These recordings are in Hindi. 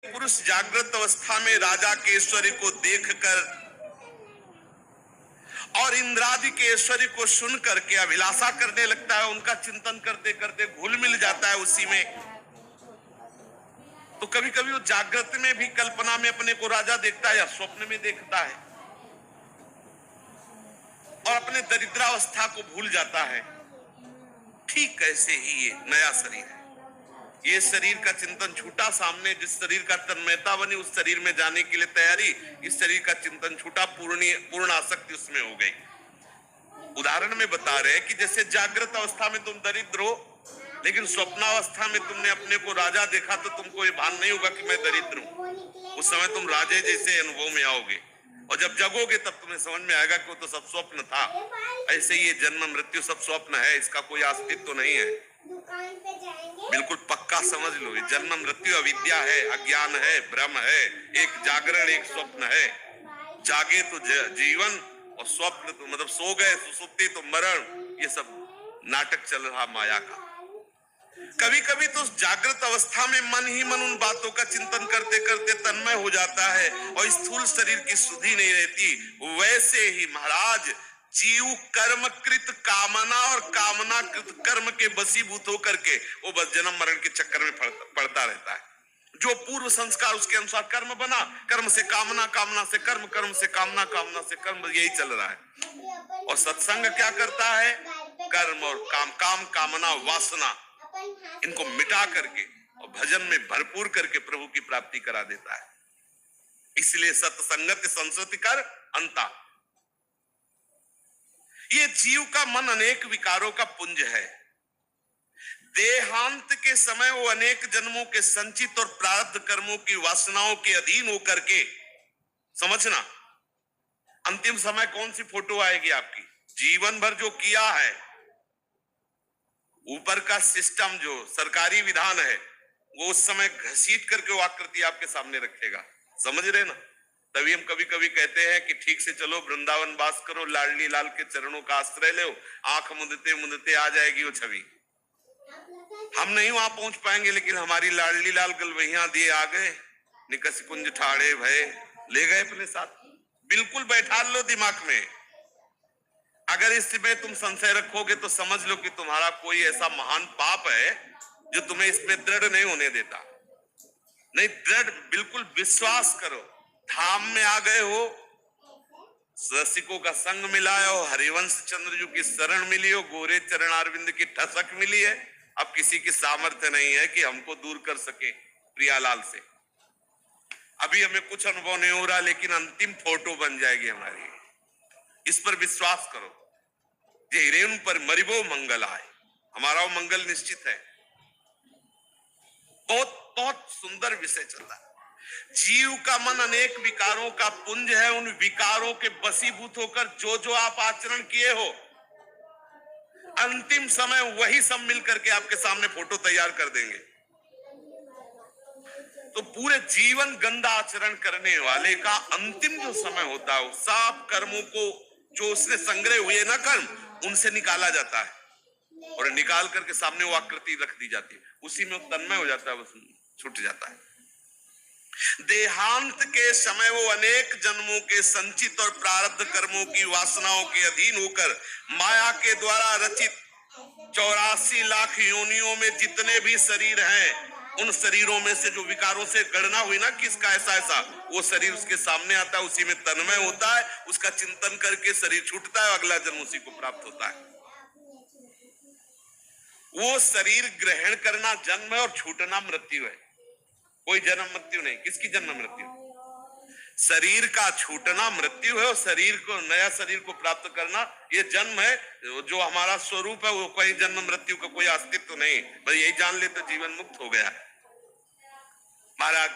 पुरुष जागृत अवस्था में राजा के ऐश्वर्य को देखकर और इंद्रादि के ऐश्वर्य को सुन करके अभिलाषा करने लगता है, उनका चिंतन करते करते घुल मिल जाता है उसी में। तो कभी कभी वो जागृत में भी कल्पना में अपने को राजा देखता है या स्वप्न में देखता है और अपने दरिद्रावस्था को भूल जाता है। ठीक ऐसे ही ये नया शरीर है। ये शरीर का चिंतन छूटा, सामने जिस शरीर का तन्मयता बनी उस शरीर में जाने के लिए तैयारी, इस शरीर का चिंतन छूटा, पूर्ण आसक्ति उसमें हो गई। उदाहरण में बता रहे हैं कि जैसे जागृत अवस्था में तुम दरिद्र हो, लेकिन स्वप्नावस्था में तुमने अपने को राजा देखा तो तुमको ये भान नहीं होगा कि मैं दरिद्र हूं। उस समय तुम राजे जैसे अनुभव में आओगे और जब जगोगे तब तुम्हें समझ में आएगा कि वो तो सब स्वप्न था। ऐसे ये जन्म मृत्यु सब स्वप्न है, इसका कोई अस्तित्व तो नहीं है। बिल्कुल पक्का समझ लो, ये जन्म मृत्यु अविद्या है, अज्ञान है, भ्रम है, एक जागरण एक स्वप्न है। जागे तो जीवन और स्वप्न तो मतलब सो गए, सुसुप्ति तो मरण। ये सब नाटक चल रहा माया का। कभी कभी तो जागृत अवस्था में मन ही मन उन बातों का चिंतन करते करते तन्मय हो जाता है और स्थूल शरीर की सुधि नहीं रहती। वैसे ही महाराज जीव कर्मकृत कामना और कामनाकृत कर्म के बसीभूत होकर के वो बस जन्म मरण के चक्कर में पड़ता रहता है। जो पूर्व संस्कार उसके अनुसार कर्म बना, कर्म से कामना, कामना से कर्म, कर्म से कामना, कामना से कर्म, यही चल रहा है। और सत्संग क्या करता है? कर्म और काम, काम कामना वासना इनको मिटा करके और भजन में भरपूर करके प्रभु की प्राप्ति करा देता है। इसलिए सत्संगत संस्कृति कर अंता। ये जीव का मन अनेक विकारों का पुंज है। देहांत के समय वो अनेक जन्मों के संचित और प्रारब्ध कर्मों की वासनाओं के अधीन होकर के, समझना, अंतिम समय कौन सी फोटो आएगी आपकी? जीवन भर जो किया है, ऊपर का सिस्टम जो सरकारी विधान है वो उस समय घसीट करके वो आकृति आपके सामने रखेगा। समझ रहे ना? तभी हम कभी कभी कहते हैं कि ठीक से चलो, वृंदावन वास करो, लाडली लाल के चरणों का आश्रय लो, आंख मुंदते मुंदते आ जाएगी वो छवि। हम नहीं वहां पहुंच पाएंगे, लेकिन हमारी लाडली लाल गलवहिया दिए आ गए, निकस कुंज ठाड़े भय ले गए अपने साथ। बिल्कुल बैठा लो दिमाग में। अगर इसमें तुम संशय रखोगे तो समझ लो कि तुम्हारा कोई ऐसा महान पाप है जो तुम्हें इसमें दृढ़ नहीं होने देता। नहीं, दृढ़ बिल्कुल विश्वास करो। धाम में आ गए हो, रसिकों का संग मिला है, हरिवंश चंद्र जी की शरण मिली हो, गोरे चरणारविंद की ठसक मिली है। अब किसी की सामर्थ्य नहीं है कि हमको दूर कर सके प्रियालाल से। अभी हमें कुछ अनुभव नहीं हो रहा, लेकिन अंतिम फोटो बन जाएगी हमारी। इस पर विश्वास करो। जे रेणु पर मरिबो मंगल आए, हमारा वो मंगल निश्चित है। बहुत बहुत सुंदर विषय चल रहा है। जीव का मन अनेक विकारों का पुंज है। उन विकारों के बसीभूत होकर जो जो आप आचरण किए हो, अंतिम समय वही सब मिलकर के आपके सामने फोटो तैयार कर देंगे। तो पूरे जीवन गंदा आचरण करने वाले का अंतिम जो समय होता है, सब कर्मों को जो उसने संग्रह हुए ना कर्म, उनसे निकाला जाता है और निकाल करके सामने वो आकृति रख दी जाती है। उसी में तन्मय हो जाता है, बस छूट जाता है। देहांत के समय वो अनेक जन्मों के संचित और प्रारब्ध कर्मों की वासनाओं के अधीन होकर माया के द्वारा रचित 84 लाख योनियों में जितने भी शरीर हैं, उन शरीरों में से जो विकारों से गणना हुई ना किसका ऐसा ऐसा, वो शरीर उसके सामने आता है, उसी में तन्मय होता है, उसका चिंतन करके शरीर छूटता है, अगला जन्म उसी को प्राप्त होता है। वो शरीर ग्रहण करना जन्म है और छूटना मृत्यु है। कोई जन्म मृत्यु नहीं। किसकी जन्म मृत्यु? शरीर का छूटना मृत्यु है और शरीर को, नया शरीर को प्राप्त करना ये जन्म है। जो हमारा स्वरूप है वो कोई जन्म मृत्यु का कोई अस्तित्व नहीं। बस यही जान ले तो जीवन मुक्त हो गया। महाराज,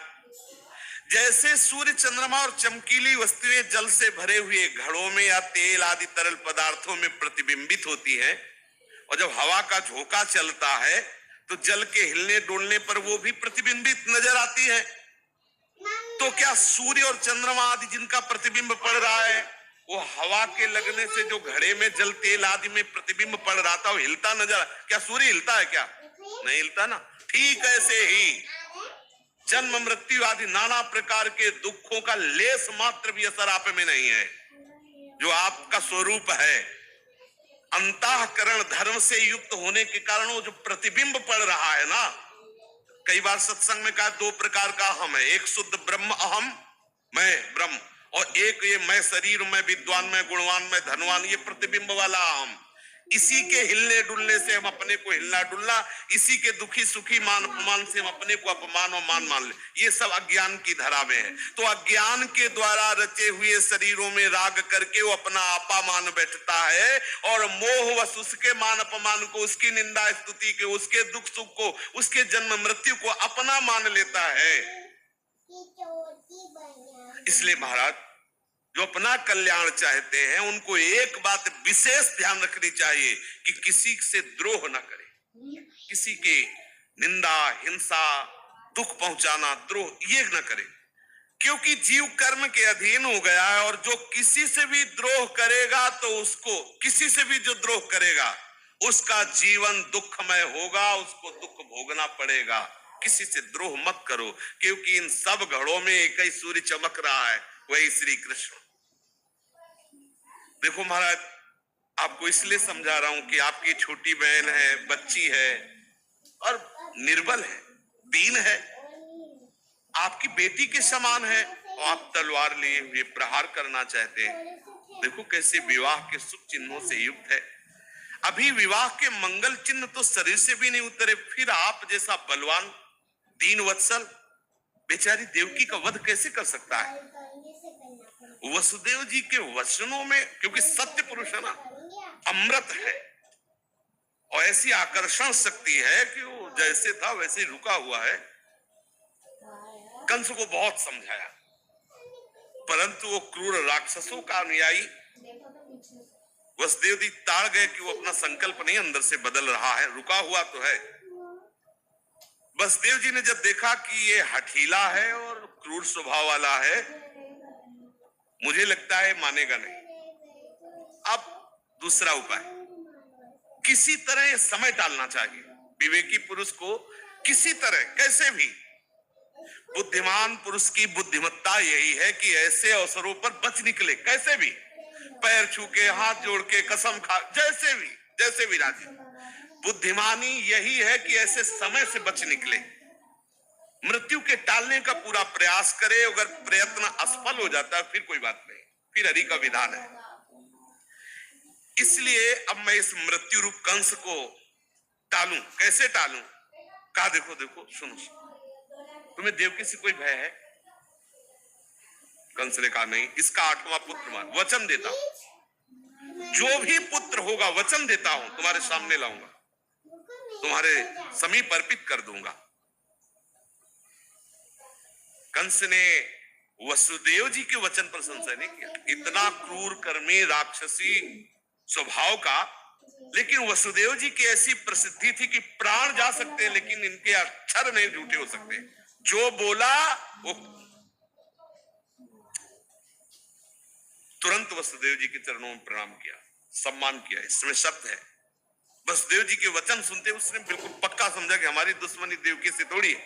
जैसे सूर्य, चंद्रमा और चमकीली वस्तुएं जल से भरे हुए घड़ों में या तेल आदि तरल पदार्थों में प्रतिबिंबित होती हैं, और जब हवा का झोंका चलता है तो जल के हिलने डोलने पर वो भी प्रतिबिंबित नजर आती है। तो क्या सूर्य और चंद्रमा आदि जिनका प्रतिबिंब पड़ रहा है, वो हवा के लगने से जो घड़े में जल तेल आदि में प्रतिबिंब पड़ रहा था वो हिलता नजर? क्या सूर्य हिलता है? क्या नहीं हिलता ना। ठीक ऐसे ही जन्म मृत्यु आदि नाना प्रकार के दुखों का लेस मात्र भी असर आप में नहीं है। जो आपका स्वरूप है, अंतःकरण धर्म से युक्त होने के कारण वो जो प्रतिबिंब पड़ रहा है ना, कई बार सत्संग में कहा 2 प्रकार का अहम है, एक शुद्ध ब्रह्म अहम, मैं ब्रह्म, और एक ये मैं शरीर, मैं विद्वान, मैं गुणवान, मैं धनवान, ये प्रतिबिंब वाला अहम। इसी के हिलने डुलने से हम अपने को हिलना डुलना, इसी के दुखी सुखी मान अपमान से हम अपने को अपमान और मान मान ले, ये सब अज्ञान की धरा में है। तो अज्ञान के द्वारा रचे हुए शरीरों में राग करके वो अपना आपा मान बैठता है, और मोह वश उसके मान अपमान को, उसकी निंदा स्तुति के, उसके दुख सुख को, उसके जन्म मृत्यु को अपना मान लेता है। इसलिए महाराज, जो अपना कल्याण चाहते हैं उनको एक बात विशेष ध्यान रखनी चाहिए कि किसी से द्रोह न करे, किसी के निंदा हिंसा दुख पहुंचाना द्रोह ये न करे, क्योंकि जीव कर्म के अधीन हो गया है। और जो किसी से भी द्रोह करेगा तो उसको, किसी से भी जो द्रोह करेगा उसका जीवन दुखमय होगा, उसको दुख भोगना पड़ेगा। किसी से द्रोह मत करो, क्योंकि इन सब घड़ों में एक ही सूर्य चमक रहा है, वही श्री कृष्ण। देखो महाराज, आपको इसलिए समझा रहा हूं कि आपकी छोटी बहन है, बच्ची है और निर्बल है, दीन है, आपकी बेटी के समान है, और आप तलवार लिए हुए प्रहार करना चाहते हैं। देखो कैसे विवाह के शुभ चिन्हों से युक्त है। अभी विवाह के मंगल चिन्ह तो शरीर से भी नहीं उतरे, फिर आप जैसा बलवान दीन वत्सल बेचारी देवकी का वध कैसे कर सकता है? वसुदेव जी के वचनों में, क्योंकि सत्य पुरुष है ना, अमृत है, और ऐसी आकर्षण शक्ति है कि वो जैसे था वैसे रुका हुआ है। कंस को बहुत समझाया, परंतु वो क्रूर राक्षसों का अनुयायी वसुदेव जी ताड़ गए कि वो अपना संकल्प नहीं अंदर से बदल रहा है, रुका हुआ तो है। वसुदेव जी ने जब देखा कि ये हठीला है और क्रूर स्वभाव वाला है, मुझे लगता है मानेगा नहीं, अब दूसरा उपाय, किसी तरह समय टालना चाहिए। विवेकी पुरुष को किसी तरह कैसे भी, बुद्धिमान पुरुष की बुद्धिमत्ता यही है कि ऐसे अवसरों पर बच निकले, कैसे भी, पैर छू के, हाथ जोड़ के, कसम खा, जैसे भी राजी। बुद्धिमानी यही है कि ऐसे समय से बच निकले, मृत्यु के टालने का पूरा प्रयास करे। अगर प्रयत्न असफल हो जाता है फिर कोई बात नहीं, फिर हरि का विधान है। इसलिए अब मैं इस मृत्यु रूप कंस को टालूं, कैसे टालूं? कहा देखो देखो सुनो, तुम्हें देवकी से कोई भय है? कंस ने कहा नहीं, इसका 8वां पुत्र मान, वचन देता हूं, जो भी पुत्र होगा वचन देता हूं तुम्हारे सामने लाऊंगा, तुम्हारे समीप अर्पित कर दूंगा। कंस ने वसुदेव जी के वचन पर संशय नहीं किया, इतना क्रूर कर्मी राक्षसी स्वभाव का, लेकिन वसुदेव जी की ऐसी प्रसिद्धि थी कि प्राण जा सकते हैं लेकिन इनके अक्षर नहीं झूठे हो सकते। जो बोला वो तुरंत वसुदेव जी के चरणों में प्रणाम किया, सम्मान किया, इसमें शब्द है। वसुदेव जी के वचन सुनते उसने बिल्कुल पक्का समझा कि हमारी दुश्मनी देवकी से थोड़ी है,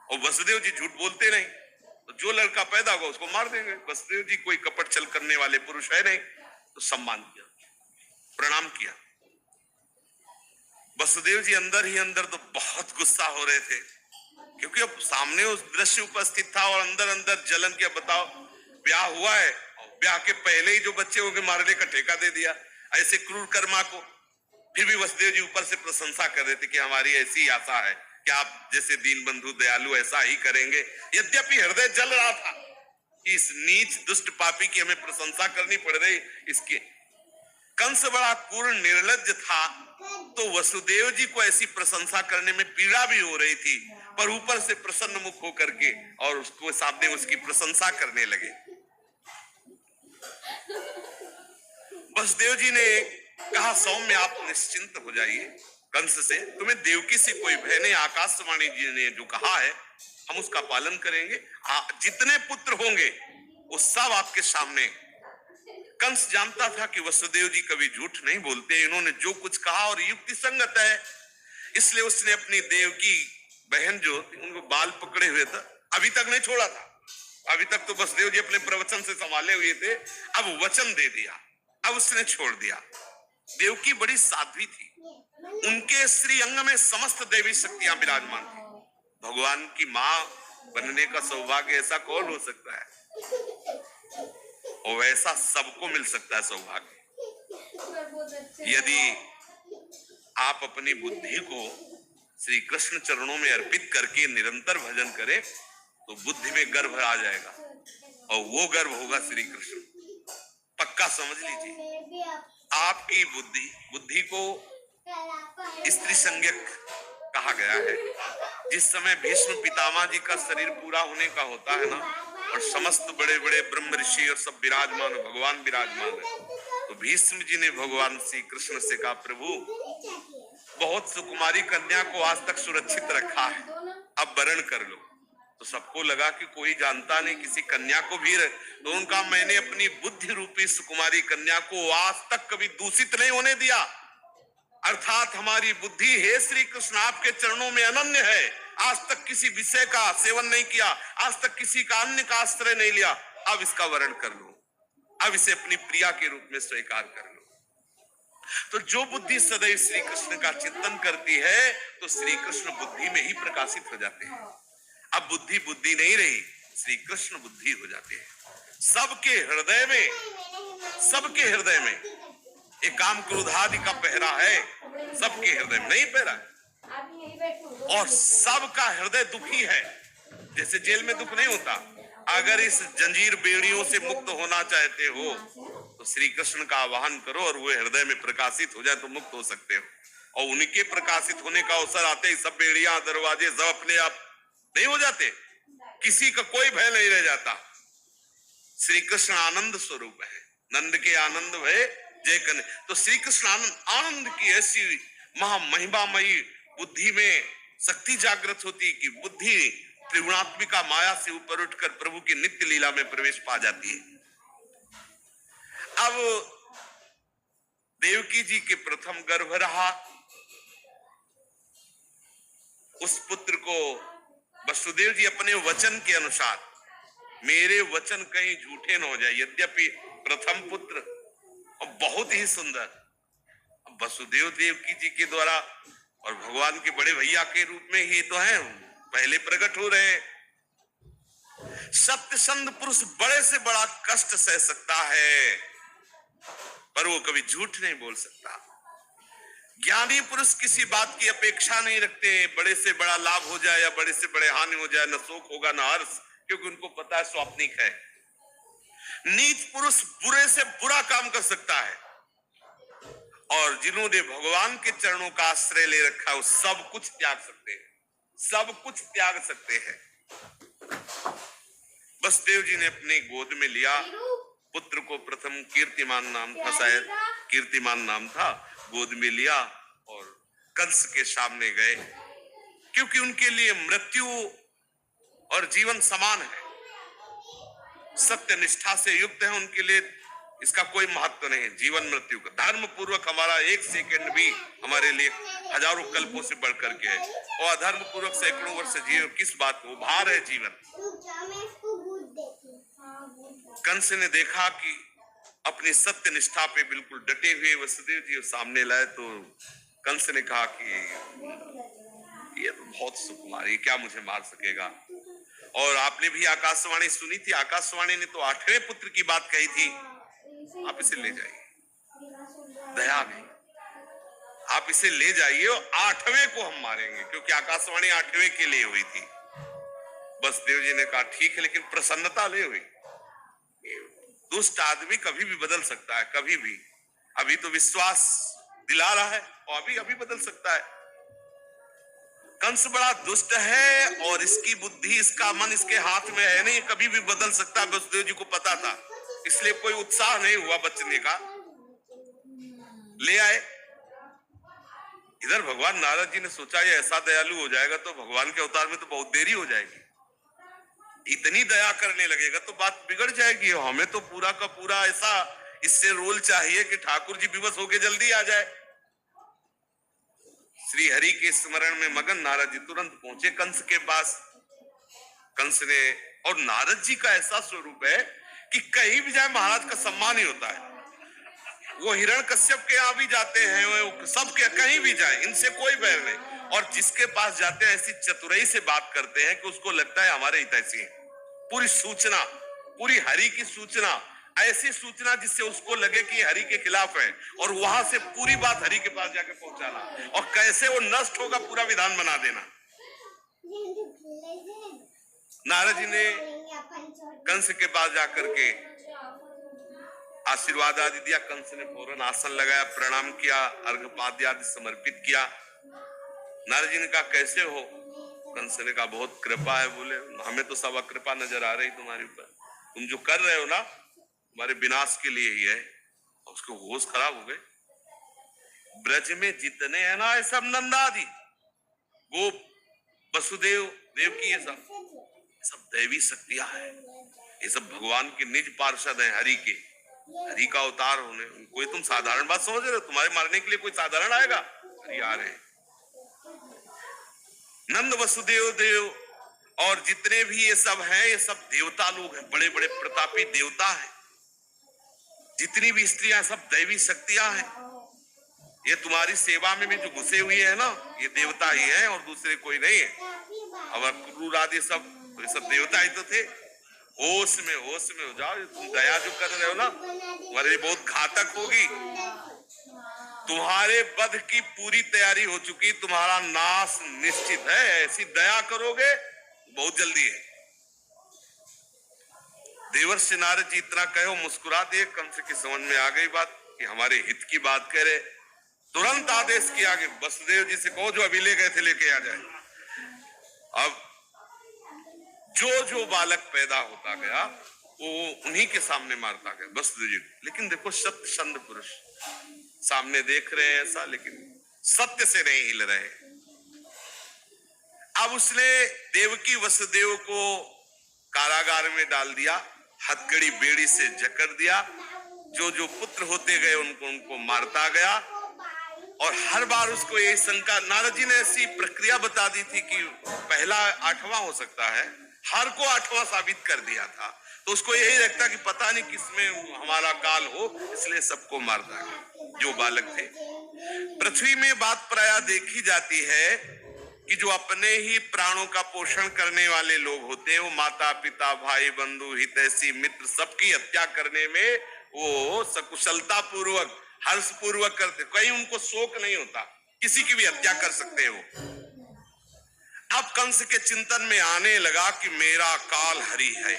और वसुदेव जी झूठ बोलते नहीं, तो जो लड़का पैदा होगा उसको मार देंगे। वसुदेव जी कोई कपट छल करने वाले पुरुष है नहीं, तो सम्मान किया, प्रणाम किया। वसुदेव जी अंदर ही अंदर तो बहुत गुस्सा हो रहे थे, क्योंकि अब सामने उस दृश्य उपस्थित था और अंदर अंदर जलन किया। बताओ, ब्याह हुआ है, ब्याह के पहले ही जो बच्चे होंगे मारने का ठेका दे दिया ऐसे क्रूर कर्मा को। फिर भी वसुदेव जी ऊपर से प्रशंसा कर रहे थे कि हमारी ऐसी आशा है कि आप जैसे दीन बंधु दयालु ऐसा ही करेंगे। यद्यपि हृदय जल रहा था कि इस नीच दुष्ट पापी की हमें प्रशंसा करनी पड़ रही इसके। कंस बड़ा क्रूर निर्लज्ज था, तो वसुदेव जी को ऐसी प्रशंसा करने में पीड़ा भी हो रही थी, पर ऊपर से प्रसन्न मुख होकर के और उसको सामने उसकी प्रशंसा करने लगे। वसुदेव जी ने कहा, सौम्य आप निश्चिंत हो जाइए, कंस से तुम्हें देवकी से कोई भय नहीं। आकाशवाणी जी ने जो कहा है हम उसका पालन करेंगे, जितने पुत्र होंगे वो सब आपके सामने। कंस जानता था कि वसुदेव जी कभी झूठ नहीं बोलते, इन्होंने जो कुछ कहा और युक्ति संगत है, इसलिए उसने अपनी देवकी बहन जो उनको बाल पकड़े हुए था अभी तक नहीं छोड़ा था, अभी तक तो वसुदेव जी अपने प्रवचन से संभाले हुए थे, अब वचन दे दिया, अब उसने छोड़ दिया। देवकी बड़ी साध्वी थी, उनके श्री अंग में समस्त देवी शक्तियां विराजमान थी। भगवान की मां बनने का सौभाग्य ऐसा कौन हो सकता है, और वैसा सबको मिल सकता है सौभाग्य, यदि आप अपनी बुद्धि को श्री कृष्ण चरणों में अर्पित करके निरंतर भजन करें तो बुद्धि में गर्व आ जाएगा, और वो गर्व होगा श्री कृष्ण। पक्का समझ लीजिए, आपकी बुद्धि को स्त्री संज्ञक कहा गया है। जिस समय भीष्म पितामह जी का शरीर पूरा होने का होता है ना, और समस्त बड़े बड़े ब्रह्म ऋषि और सब विराजमान, भगवान विराजमान है, तो भीष्म जी ने भगवान श्री कृष्ण से कहा, प्रभु बहुत सुकुमारी कन्या को आज तक सुरक्षित रखा है, अब वरण कर लो। तो सबको लगा कि कोई जानता नहीं, किसी कन्या को भी, तो उनका मैंने अपनी बुद्धि रूपी सुकुमारी कन्या को आज तक कभी दूषित नहीं होने दिया, अर्थात हमारी बुद्धि हे श्री कृष्ण आपके चरणों में अनन्य है, आज तक किसी विषय का सेवन नहीं किया, आज तक किसी का अन्य का आश्रय नहीं लिया, अब इसका वरण कर लो, अब इसे अपनी प्रिया के रूप में स्वीकार कर लो। तो जो बुद्धि सदैव श्री कृष्ण का चिंतन करती है तो श्री कृष्ण बुद्धि में ही प्रकाशित हो जाते हैं। अब बुद्धि बुद्धि नहीं रही, श्री कृष्ण बुद्धि हो जाते हैं। सबके हृदय में एक काम क्रोधादि का पहरा है, सबके हृदय में नहीं पहरा है, और सबका हृदय दुखी है। जैसे जेल में दुख नहीं होता, अगर इस जंजीर बेड़ियों से मुक्त होना चाहते हो तो श्री कृष्ण का आवाहन करो और वो हृदय में प्रकाशित हो जाए तो मुक्त हो सकते हो। और उनके प्रकाशित होने का अवसर आते ही सब बेड़ियां दरवाजे सब अपने आप नहीं हो जाते, किसी का कोई भय नहीं रह जाता। श्री कृष्ण आनंद स्वरूप है, नंद के आनंद भय जय कने। तो श्री कृष्ण आनंद की ऐसी महामहिमामयी बुद्धि में शक्ति जागृत होती कि बुद्धि त्रिगुणात्मिका माया से ऊपर उठकर प्रभु की नित्य लीला में प्रवेश पा जाती है। अब देवकी जी के प्रथम गर्भ रहा, उस पुत्र को वसुदेव जी अपने वचन के अनुसार, मेरे वचन कहीं झूठे न हो जाए, यद्यपि प्रथम पुत्र और बहुत ही सुंदर, वसुदेव देवकी जी के द्वारा और भगवान के बड़े भैया के रूप में ही तो है, पहले प्रकट हो रहे। सत्यसंध पुरुष बड़े से बड़ा कष्ट सह सकता है पर वो कभी झूठ नहीं बोल सकता। ज्ञानी पुरुष किसी बात की अपेक्षा नहीं रखते, बड़े से बड़ा लाभ हो जाए या बड़े से बड़े हानि हो जाए, न शोक होगा न हर्ष, क्योंकि उनको पता है स्वाप्निक है। नीच पुरुष बुरे से बुरा काम कर सकता है, और जिन्होंने भगवान के चरणों का आश्रय ले रखा है वो सब कुछ त्याग सकते हैं, सब कुछ त्याग सकते हैं। वसुदेव जी ने अपने गोद में लिया पुत्र को, प्रथम कीर्तिमान नाम था, शायद कीर्तिमान नाम था, गोद में लिया और कंस के सामने गए, क्योंकि उनके लिए मृत्यु और जीवन समान है, सत्य निष्ठा से युक्त है, उनके लिए इसका कोई महत्व नहीं है जीवन मृत्यु का। धर्म पूर्वक हमारा एक सेकंड भी हमारे लिए हजारों कल्पों से बढ़कर के है, और अधर्म पूर्वक सैकड़ों वर्ष जिए किस बात को, भार है जीवन। कंस ने देखा कि अपनी सत्य निष्ठा पे बिल्कुल डटे हुए वसुदेव जी सामने लाए, तो कंस ने कहा कि ये तो बहुत सुकुमारी, क्या मुझे मार सकेगा। और आपने भी आकाशवाणी सुनी थी, आकाशवाणी ने तो 8वें पुत्र की बात कही थी, आप इसे ले जाइए, दया नहीं, आप इसे ले जाइए और 8वें को हम मारेंगे, क्योंकि आकाशवाणी 8वें के लिए हुई थी। वसुदेव जी ने कहा ठीक है, लेकिन प्रसन्नता ले हुई। दुष्ट आदमी कभी भी बदल सकता है, कभी भी, अभी तो विश्वास दिला रहा है और अभी बदल सकता है। कंस बड़ा दुष्ट है और इसकी बुद्धि, इसका मन इसके हाथ में है नहीं, कभी भी बदल सकता है। वसुदेव जी को पता था, इसलिए कोई उत्साह नहीं हुआ बचने का, ले आए। इधर भगवान नारद जी ने सोचा ये ऐसा दयालु हो जाएगा तो भगवान के अवतार में तो बहुत देरी हो जाएगी, इतनी दया करने लगेगा तो बात बिगड़ जाएगी। हमें तो पूरा का पूरा ऐसा इससे रोल चाहिए कि ठाकुर जी विवश होके जल्दी आ जाए। श्री हरि के स्मरण में मगन नारद जी तुरंत पहुंचे कंस के पास। कंस ने, और नारद जी का ऐसा स्वरूप है कि कहीं भी जाए महाराज का सम्मान ही होता है। वो हिरण्यकश्यप के यहाँ भी जाते हैं, वो सबके कहीं भी जाए, इनसे कोई बैर नहीं, और जिसके पास जाते हैं ऐसी चतुराई से बात करते हैं कि उसको लगता है हमारे हितैषी हैं। पूरी सूचना, पूरी हरि की सूचना, ऐसी सूचना जिससे उसको लगे कि हरि के खिलाफ है, और वहां से पूरी बात हरि के पास जाके पहुंचाना, और कैसे वो नष्ट होगा पूरा विधान बना देना। नारद जी ने कंस के पास जाकर के आशीर्वाद आदि दिया। कंस ने फौरन आसन लगाया, प्रणाम किया, अर्घ्यपाद्य आदि समर्पित किया। नारद जी ने कहा कैसे हो? कंस ने कहा बहुत कृपा है। बोले हमें तो सब अकृपा नजर आ रही तुम्हारे ऊपर, तुम जो कर रहे हो ना तुम्हारे विनाश के लिए ही है। और उसके होश खराब हो गए। ब्रज में जितने हैं ना ये सब नंदादि, गोप, वसुदेव, देवकी, ये सब दैवी शक्तियां हैं। ये सब भगवान के निज पार्षद हैं, हरि के, हरि का अवतार होने। कोई तुम साधारण बात समझ रहे हो? तुम्हारे मारने के लिए कोई साधारण आएगा? हरि आ रहे हैं। नंद, वसुदेव, देव और जितने भी ये सब हैं, ये सब देवता लोग हैं, बड़े बड़े प्रतापी देवता हैं। जितनी भी स्त्रियां सब दैवी शक्तियां हैं। ये तुम्हारी सेवा में भी जो घुसे हुए है ना, ये देवता ही है और दूसरे कोई नहीं है। अब क्रूर आदि सब, तो ये सब देवता ही तो थे। होश में हो जाओ। तुम दया जो कर रहे हो ना तुम्हारे लिए बहुत घातक होगी। तुम्हारे वध की पूरी तैयारी हो चुकी, तुम्हारा नाश निश्चित है। ऐसी दया करोगे बहुत जल्दी है। देवर्षि नारद जी इतना कहो, मुस्कुरा दिए। कंस की समझ में आ गई बात कि हमारे हित की बात करे। तुरंत आदेश किया कि वसुदेव जी से कहो जो अभी ले गए थे लेके आ जाए। अब जो बालक पैदा होता गया वो उन्हीं के सामने मारता गया, वसुदेव जी। लेकिन देखो सत्य संध पुरुष सामने देख रहे हैं ऐसा, लेकिन सत्य से नहीं हिल रहे। अब उसने देवकी वसुदेव को कारागार में डाल दिया, हथकड़ी बेड़ी से जकड़ दिया। जो पुत्र होते गए उनको मारता गया। और हर बार उसको यही शंका, नारद जी ने ऐसी प्रक्रिया बता दी थी कि पहला 8वां हो सकता है, हर को 8वां साबित कर दिया था। तो उसको यही लगता कि पता नहीं किसमें हमारा काल हो, इसलिए सबको मारता है जो बालक थे। पृथ्वी में बात प्रायः देखी जाती है कि जो अपने ही प्राणों का पोषण करने वाले लोग होते हैं, वो माता पिता, भाई बंधु, हितैषी, मित्र सबकी हत्या करने में वो सकुशलता पूर्वक, हर्ष पूर्वक करते। कहीं उनको शोक नहीं होता, किसी की भी हत्या कर सकते हो। अब कंस के चिंतन में आने लगा कि मेरा काल हरि है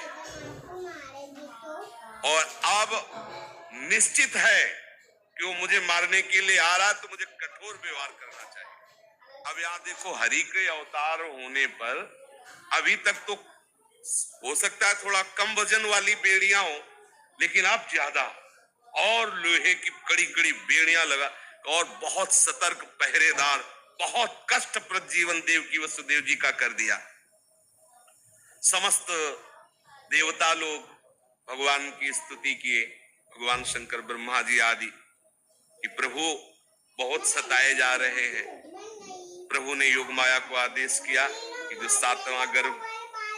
और अब निश्चित है कि वो मुझे मारने के लिए आ रहा है, तो मुझे कठोर व्यवहार करना चाहिए। अब यहां देखो, हरि के अवतार होने पर अभी तक तो हो सकता है थोड़ा कम वजन वाली बेड़ियां हो, लेकिन अब ज्यादा और लोहे की कड़ी कड़ी बेड़ियां लगा और बहुत सतर्क पहरेदार, बहुत कष्टप्रद जीवन देवकी वसुदेव जी का कर दिया। समस्त देवता लोग भगवान की स्तुति किए, भगवान शंकर, ब्रह्मा जी आदि, कि प्रभु बहुत सताए जा रहे हैं। प्रभु ने योग माया को आदेश किया कि जो 7वां गर्भ,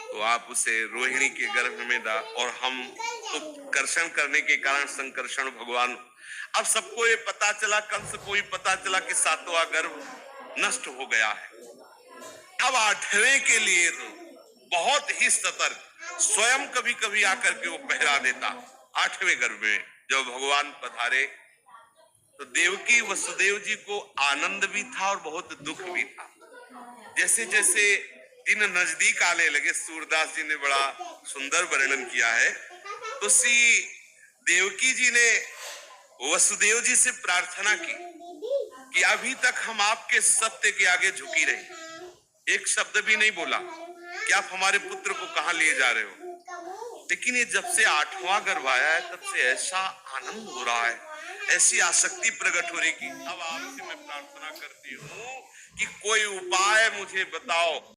तो आप उसे रोहिणी के गर्भ में डाल, और हम तो कर्षण करने के कारण संकर्षण भगवान। अब सबको ये पता चला, कंस को भी पता चला कि 7वां गर्भ नष्ट हो गया है। अब 8वें के लिए तो बहुत ही सतर्क, स्वयं कभी कभी आकर के वो पहरा देता। 8वें गर्भ में जब भगवान पधारे तो देवकी वसुदेव जी को आनंद भी था और बहुत दुख भी था। जैसे जैसे दिन नजदीक आने लगे, सूरदास जी ने बड़ा सुंदर वर्णन किया है, तो श्री देवकी जी ने वसुदेव जी से प्रार्थना की कि अभी तक हम आपके सत्य के आगे झुकी रही, एक शब्द भी नहीं बोला कि आप हमारे पुत्र को कहां ले जा रहे हो। लेकिन ये जब से 8वां गर्भ आया है तब से ऐसा आनंद हो रहा है, ऐसी आसक्ति प्रकट हो रही कि अब आपसे मैं प्रार्थना करती हूँ कि कोई उपाय मुझे बताओ।